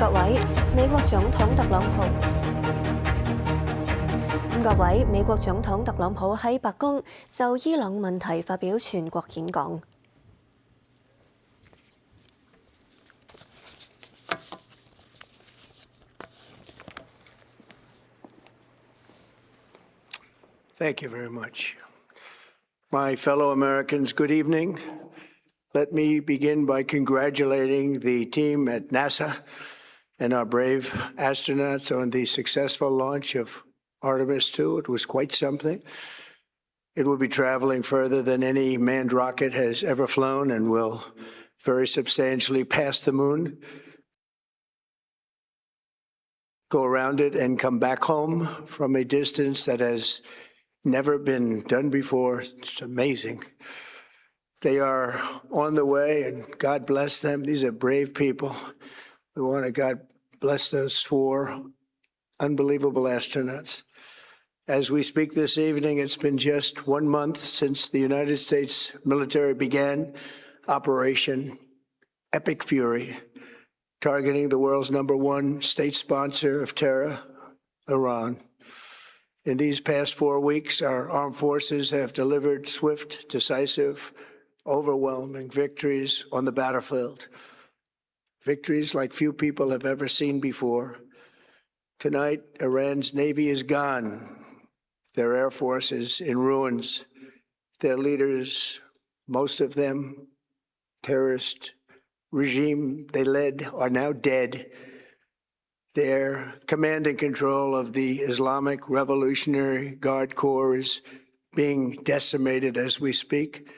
各位，美國總統特朗普喺白宮就伊朗問題發表全國演講。Thank you very much. My fellow Americans, good evening. Let me begin by congratulating the team at NASA and our brave astronauts on the successful launch of Artemis II. It was quite something. It will be traveling further than any manned rocket has ever flown and will very substantially pass the moon, go around it, and come back home from a distance that has never been done before. It's amazing. They are on the way, and God bless them. These are brave people. We want to God bless those 4 unbelievable astronauts. As we speak this evening, it's been just 1 month since the United States military began Operation Epic Fury, targeting the world's #1 state sponsor of terror, Iran. In these past 4 weeks, our armed forces have delivered swift, decisive, overwhelming victories on the battlefield. Victories like few people have ever seen before. Tonight, Iran's Navy is gone. Their Air Force is in ruins. Their leaders, most of them terrorist regime they led, are now dead. Their command and control of the Islamic Revolutionary Guard Corps is being decimated as we speak.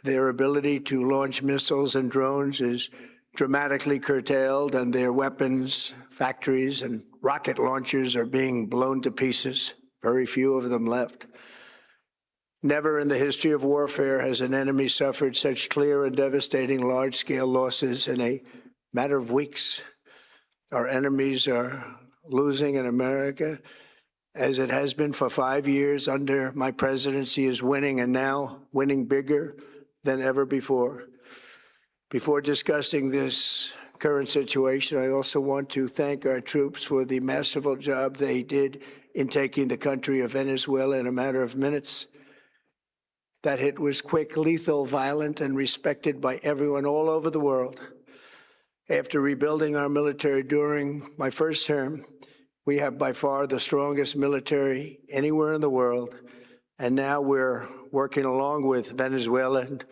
Their ability to launch missiles and drones is dramatically curtailed, and their weapons, factories, and rocket launchers are being blown to pieces. Very few of them left. Never in the history of warfare has an enemy suffered such clear and devastating large-scale losses in a matter of weeks. Our enemies are losing, and America, as it has been for 5 years under my presidency, is winning, and now winning bigger than ever before. Before discussing this current situation, I also want to thank our troops for the masterful job they did in taking the country of Venezuela in a matter of minutes. That hit was quick, lethal, violent, and respected by everyone all over the world. After rebuilding our military during my first term, we have by far the strongest military anywhere in the world. And now we're working along with Venezuela and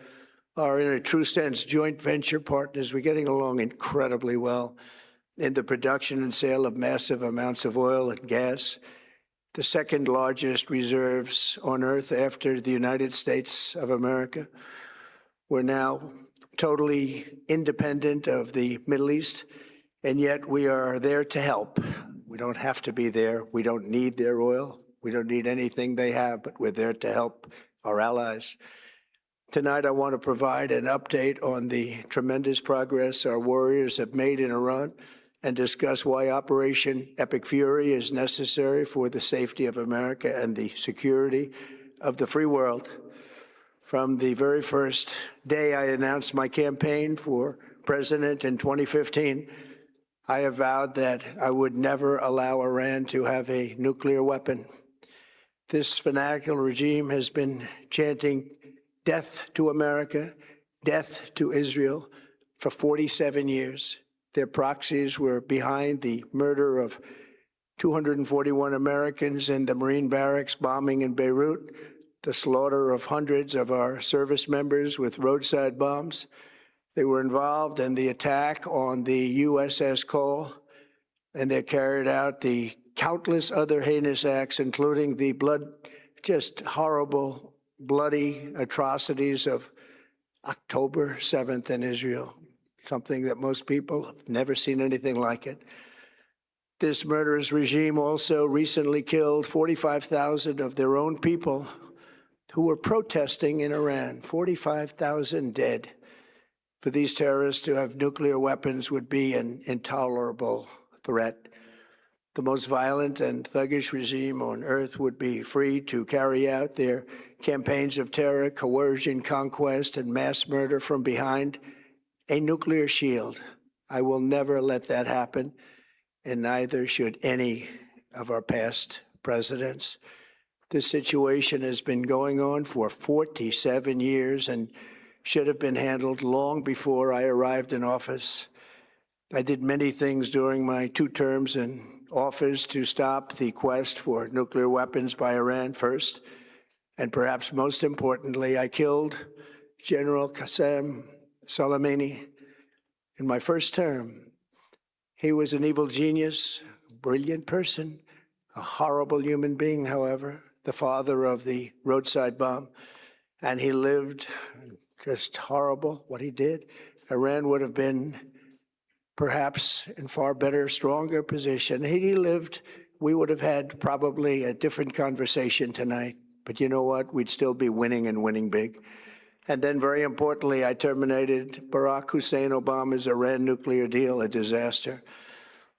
are, in a true sense, joint venture partners. We're getting along incredibly well in the production and sale of massive amounts of oil and gas, the second largest reserves on Earth after the United States of America. We're now totally independent of the Middle East, and yet we are there to help. We don't have to be there. We don't need their oil. We don't need anything they have, but we're there to help our allies. Tonight, I want to provide an update on the tremendous progress our warriors have made in Iran and discuss why Operation Epic Fury is necessary for the safety of America and the security of the free world. From the very first day I announced my campaign for president in 2015, I have vowed that I would never allow Iran to have a nuclear weapon. This fanatical regime has been chanting death to America, death to Israel for 47 years. Their proxies were behind the murder of 241 Americans in the Marine barracks bombing in Beirut, the slaughter of hundreds of our service members with roadside bombs. They were involved in the attack on the USS Cole, and they carried out the countless other heinous acts, including the just horrible, bloody atrocities of October 7th in Israel, something that most people have never seen anything like it. This murderous regime also recently killed 45,000 of their own people who were protesting in Iran. 45,000 dead. For these terrorists to have nuclear weapons would be an intolerable threat. The most violent and thuggish regime on earth would be free to carry out their campaigns of terror, coercion, conquest, and mass murder from behind a nuclear shield. I will never let that happen, and neither should any of our past presidents. This situation has been going on for 47 years and should have been handled long before I arrived in office. I did many things during my 2 terms in office to stop the quest for nuclear weapons by Iran first, and perhaps most importantly, I killed General Qasem Soleimani in my first term. He was an evil genius, brilliant person, a horrible human being, however, the father of the roadside bomb, and he lived just horrible what he did. Iran would have been perhaps in far better, stronger position. Had he lived, we would have had probably a different conversation tonight. But you know what? We'd still be winning and winning big. And then, very importantly, I terminated Barack Hussein Obama's Iran nuclear deal, a disaster.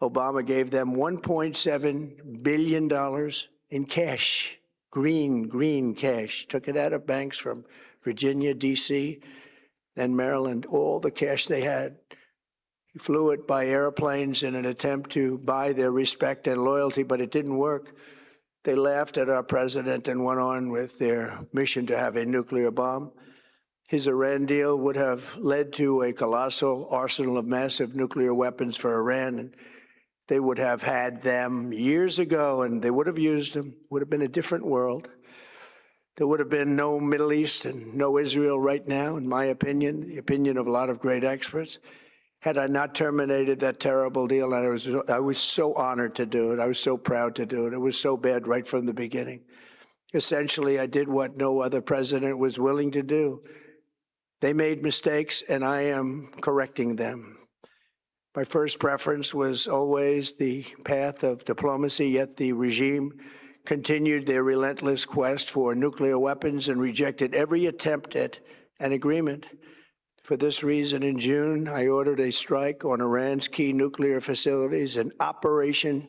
Obama gave them $1.7 billion in cash, green cash, took it out of banks from Virginia, D.C., and Maryland, all the cash they had. He flew it by airplanes in an attempt to buy their respect and loyalty, but it didn't work. They laughed at our president and went on with their mission to have a nuclear bomb. His Iran deal would have led to a colossal arsenal of massive nuclear weapons for Iran, and they would have had them years ago, and they would have used them. It would have been a different world. There would have been no Middle East and no Israel right now, in my opinion, the opinion of a lot of great experts, had I not terminated that terrible deal. And I was so honored to do it. I was so proud to do it. It was so bad right from the beginning. Essentially, I did what no other president was willing to do. They made mistakes, and I am correcting them. My first preference was always the path of diplomacy, yet the regime continued their relentless quest for nuclear weapons and rejected every attempt at an agreement. For this reason, in June, I ordered a strike on Iran's key nuclear facilities, an Operation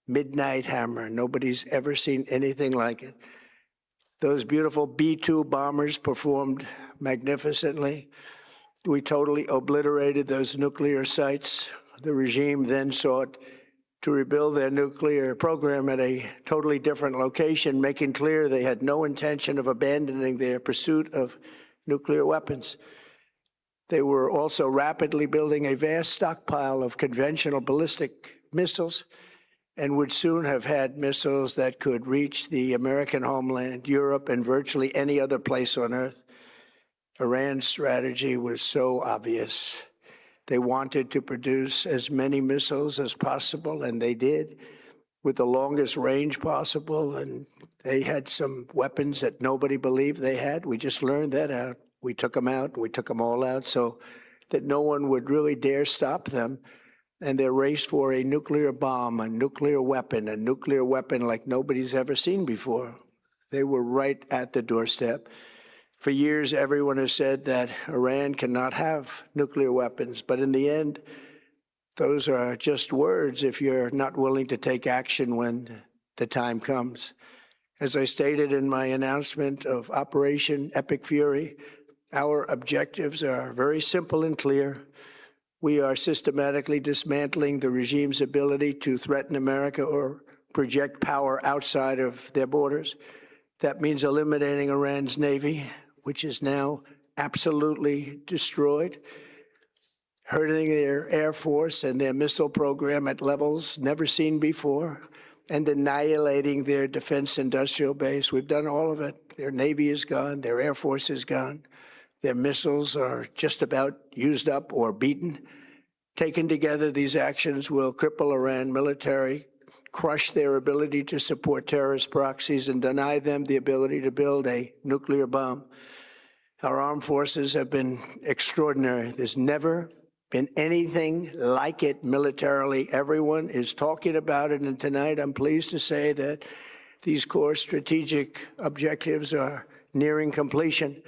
Midnight Hammer. Nobody's ever seen anything like it. Those beautiful B-2 bombers performed magnificently. We totally obliterated those nuclear sites. The regime then sought to rebuild their nuclear program at a totally different location, making clear they had no intention of abandoning their pursuit of nuclear weapons. They were also rapidly building a vast stockpile of conventional ballistic missiles and would soon have had missiles that could reach the American homeland, Europe, and virtually any other place on Earth. Iran's strategy was so obvious. They wanted to produce as many missiles as possible, and they did, with the longest range possible. And they had some weapons that nobody believed they had. We just learned that out. We took them out. We took them all out so that no one would really dare stop them. And their race for a nuclear bomb, a nuclear weapon like nobody's ever seen before. They were right at the doorstep. For years, everyone has said that Iran cannot have nuclear weapons, but in the end, those are just words if you're not willing to take action when the time comes. As I stated in my announcement of Operation Epic Fury, our objectives are very simple and clear. We are systematically dismantling the regime's ability to threaten America or project power outside of their borders. That means eliminating Iran's Navy, which is now absolutely destroyed, hurting their Air Force and their missile program at levels never seen before, and annihilating their defense industrial base. We've done all of it. Their Navy is gone. Their Air Force is gone. Their missiles are just about used up or beaten. Taken together, these actions will cripple Iran military, crush their ability to support terrorist proxies, and deny them the ability to build a nuclear bomb. Our armed forces have been extraordinary. There's never been anything like it militarily. Everyone is talking about it, and tonight I'm pleased to say that these core strategic objectives are nearing completion.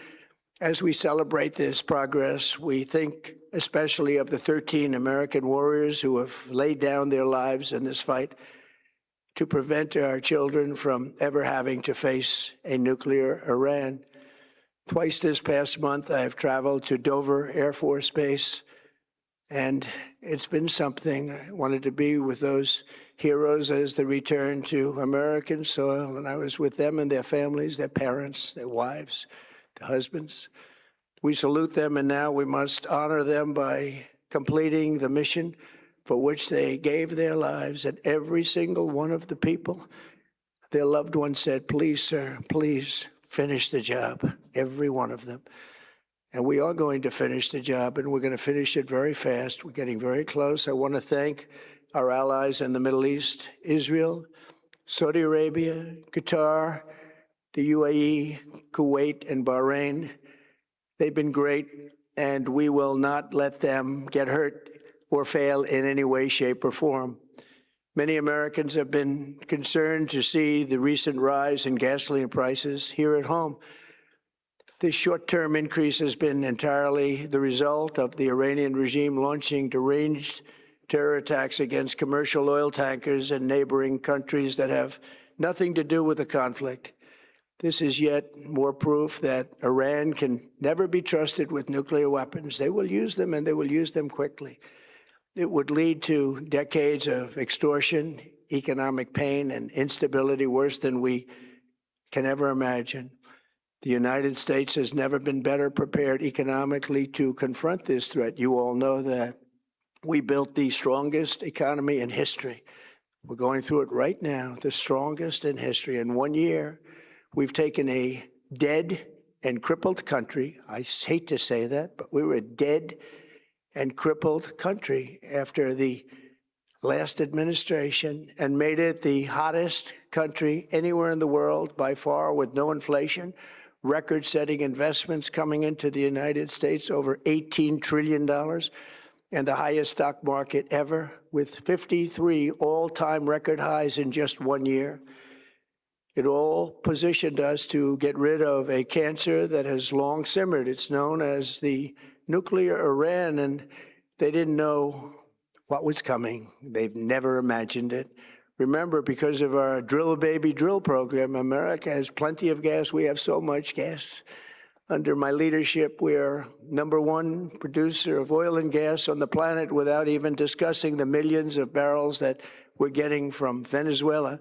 As we celebrate this progress, we think especially of the 13 American warriors who have laid down their lives in this fight to prevent our children from ever having to face a nuclear Iran. Twice this past month, I have traveled to Dover Air Force Base, And it's been something. I wanted to be with those heroes as they return to American soil, and I was with them and their families, their parents, their wives, their husbands. We salute them, and now we must honor them by completing the mission for which they gave their lives. And every single one of the people, their loved ones said, please, sir, please finish the job, every one of them. And we are going to finish the job, and we're going to finish it very fast. We're getting very close. I want to thank our allies in the Middle East, Israel, Saudi Arabia, Qatar, the UAE, Kuwait, and Bahrain. They've been great, and we will not let them get hurt or fail in any way, shape, or form. Many Americans have been concerned to see the recent rise in gasoline prices here at home. This short-term increase has been entirely the result of the Iranian regime launching deranged terror attacks against commercial oil tankers in neighboring countries that have nothing to do with the conflict. This is yet more proof that Iran can never be trusted with nuclear weapons. They will use them, and they will use them quickly. It would lead to decades of extortion, economic pain, and instability worse than we can ever imagine. The United States has never been better prepared economically to confront this threat. You all know that. We built the strongest economy in history. We're going through it right now, the strongest in history. In 1 year, we've taken a dead and crippled country. I hate to say that, but we were a dead and crippled country after the last administration and made it the hottest country anywhere in the world by far, with no inflation, record-setting investments coming into the United States, over $18 trillion, and the highest stock market ever, with 53 all-time record highs in just 1 year. It all positioned us to get rid of a cancer that has long simmered. It's known as the nuclear Iran, and they didn't know what was coming. They've never imagined it. Remember, because of our Drill Baby Drill program, America has plenty of gas. We have so much gas. Under my leadership, we're #1 producer of oil and gas on the planet, without even discussing the millions of barrels that we're getting from Venezuela.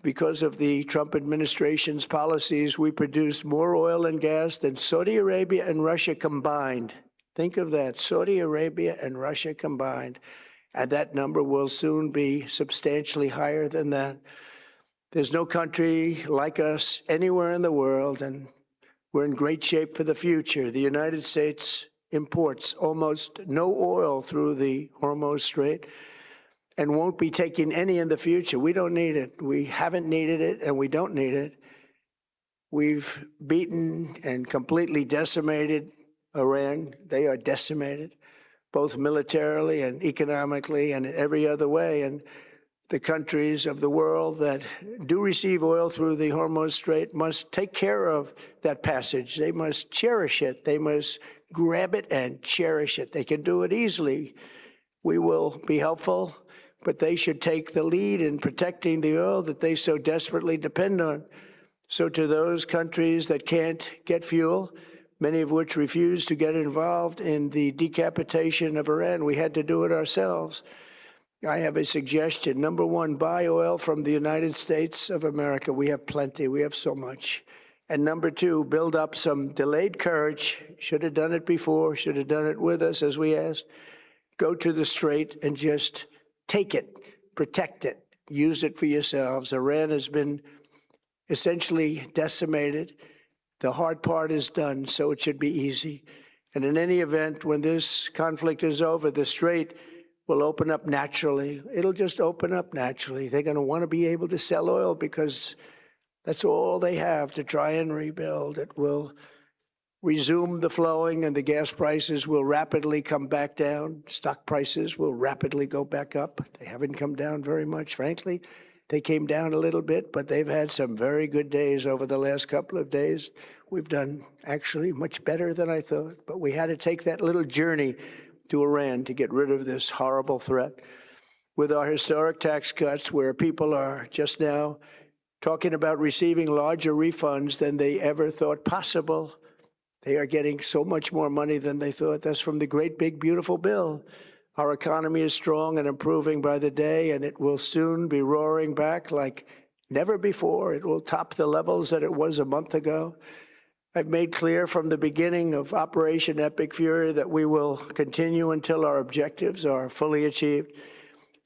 Because of the Trump administration's policies, we produce more oil and gas than Saudi Arabia and Russia combined. Think of that, Saudi Arabia and Russia combined. And that number will soon be substantially higher than that. There's no country like us anywhere in the world, and we're in great shape for the future. The United States imports almost no oil through the Hormuz Strait and won't be taking any in the future. We don't need it. We haven't needed it, and we don't need it. We've beaten and completely decimated Iran. They are decimated, both militarily and economically and in every other way. And the countries of the world that do receive oil through the Hormuz Strait must take care of that passage. They must cherish it. They must grab it and cherish it. They can do it easily. We will be helpful, but they should take the lead in protecting the oil that they so desperately depend on. So to those countries that can't get fuel, many of which refuse to get involved in the decapitation of Iran, we had to do it ourselves. I have a suggestion. #1, buy oil from the United States of America. We have plenty. We have so much. And #2, build up some delayed courage. Should have done it before. Should have done it with us, as we asked. Go to the Strait and just take it, protect it, use it for yourselves. Iran has been essentially decimated. The hard part is done, so it should be easy. And in any event, when this conflict is over, the Strait will open up naturally. It'll just open up naturally. They're going to want to be able to sell oil because that's all they have to try and rebuild. It will resume the flowing, and the gas prices will rapidly come back down. Stock prices will rapidly go back up. They haven't come down very much, frankly. They came down a little bit, but they've had some very good days over the last couple of days. We've done actually much better than I thought, but we had to take that little journey to Iran to get rid of this horrible threat. With our historic tax cuts, where people are just now talking about receiving larger refunds than they ever thought possible, They are getting so much more money than they thought. That's from the great, big, beautiful bill. Our economy is strong and improving by the day, and it will soon be roaring back like never before. It will top the levels that it was a month ago. I've made clear from the beginning of Operation Epic Fury that we will continue until our objectives are fully achieved.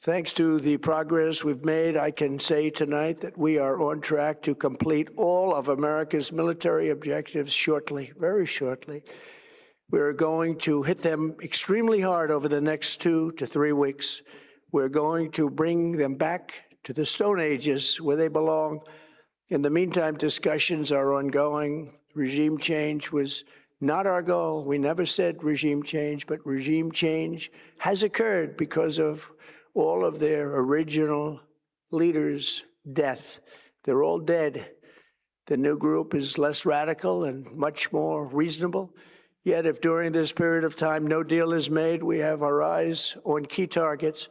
Thanks to the progress we've made, I can say tonight that we are on track to complete all of America's military objectives shortly, very shortly. We're going to hit them extremely hard over the next 2 to 3 weeks. We're going to bring them back to the Stone Ages where they belong. In the meantime, discussions are ongoing. Regime change was not our goal. We never said regime change, but regime change has occurred because of all of their original leaders' death. They're all dead. The new group is less radical and much more reasonable. Yet if during this period of time no deal is made, we have our eyes on key targets.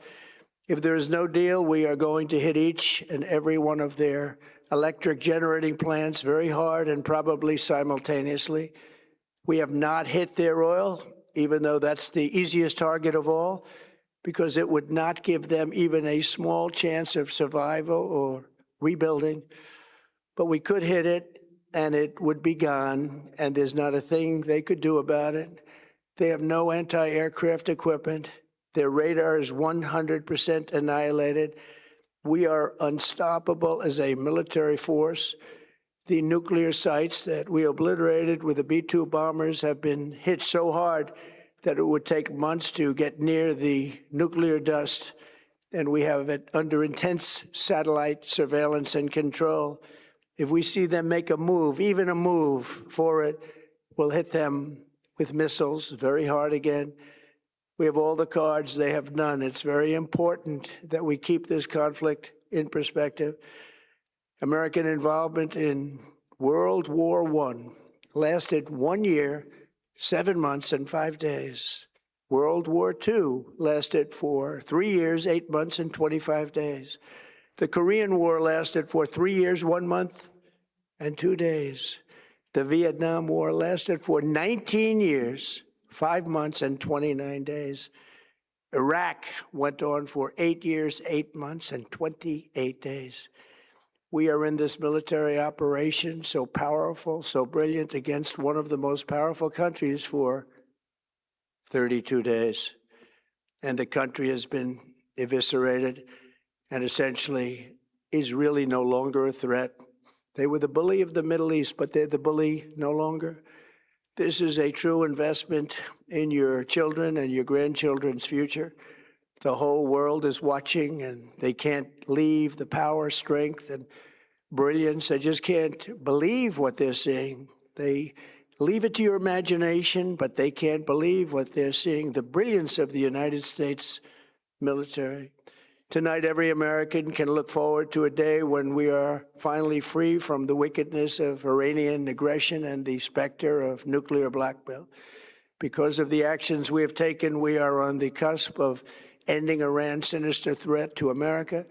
If there is no deal, we are going to hit each and every one of their electric generating plants very hard and probably simultaneously. We have not hit their oil, even though that's the easiest target of all, because it would not give them even a small chance of survival or rebuilding. But we could hit it, and it would be gone, and there's not a thing they could do about it. They have no anti-aircraft equipment. Their radar is 100% annihilated. We are unstoppable as a military force. The nuclear sites that we obliterated with the B-2 bombers have been hit so hard that it would take months to get near the nuclear dust, and we have it under intense satellite surveillance and control. If we see them make a move, even a move for it, we'll hit them with missiles very hard again. We have all the cards, they have none. It's very important that we keep this conflict in perspective. American involvement in World War I lasted 1 year, 7 months, and 5 days. World War II lasted for 3 years, 8 months, and 25 days. The Korean War lasted for 3 years, 1 month, and 2 days. The Vietnam War lasted for 19 years, 5 months, and 29 days. Iraq went on for 8 years, 8 months, and 28 days. We are in this military operation, so powerful, so brilliant, against one of the most powerful countries for 32 days. And the country has been eviscerated and essentially is really no longer a threat. They were the bully of the Middle East, but they're the bully no longer. This is a true investment in your children and your grandchildren's future. The whole world is watching, and they can't leave the power, strength, and brilliance. They just can't believe what they're seeing. They leave it to your imagination, but they can't believe what they're seeing, the brilliance of the United States military. Tonight, every American can look forward to a day when we are finally free from the wickedness of Iranian aggression and the specter of nuclear blackmail. Because of the actions we have taken, we are on the cusp of ending Iran's sinister threat to America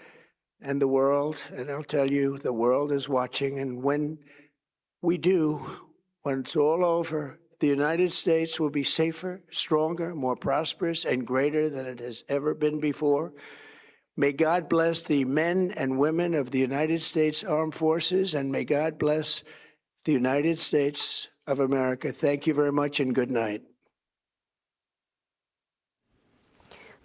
and the world. And I'll tell you, the world is watching. And when we do, when it's all over, the United States will be safer, stronger, more prosperous, and greater than it has ever been before. May God bless the men and women of the United States Armed Forces, and may God bless the United States of America. Thank you very much, and good night.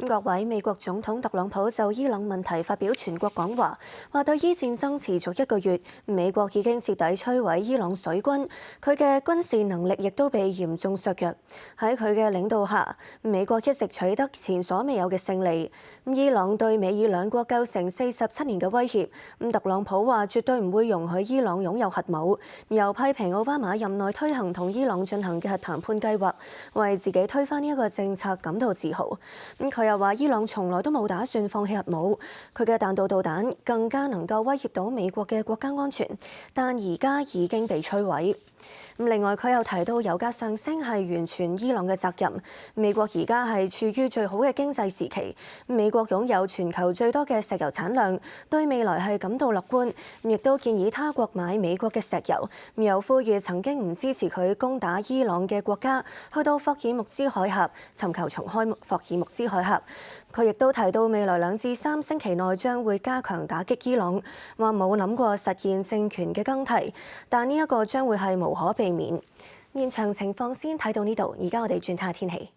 各位，美國總統特朗普就伊朗問題發表全國講話，話對伊戰爭持續1個月，美國已經徹底摧毀伊朗水軍，佢嘅軍事能力亦都被嚴重削弱。喺佢嘅領導下，美國一直取得前所未有嘅勝利。伊朗對美伊兩國構成47年嘅威脅。特朗普話絕對唔會容許伊朗擁有核武，又批評奧巴馬任內推行同伊朗進行嘅核談判計劃，為自己推翻呢一個政策感到自豪。佢又話伊朗從來都冇打算放棄核武，佢嘅彈道導彈更加能夠威脅到美國嘅國家安全，但而家已經被摧毀。另外，佢又提到油價上升係完全伊朗嘅責任。美國而家係處於最好嘅經濟時期，美國擁有全球最多嘅石油產量，對未來係感到樂觀。亦都建議他國買美國嘅石油，又呼籲曾經唔支持佢攻打伊朗嘅國家去到霍爾木茲海峽，尋求重開霍爾木茲海峽。佢亦都提到未來2至3星期內將會加強打擊伊朗，話冇諗過實現政權嘅更替，但呢一個將會係無可避免。現場情況先睇到呢度，而家我哋轉睇下天氣。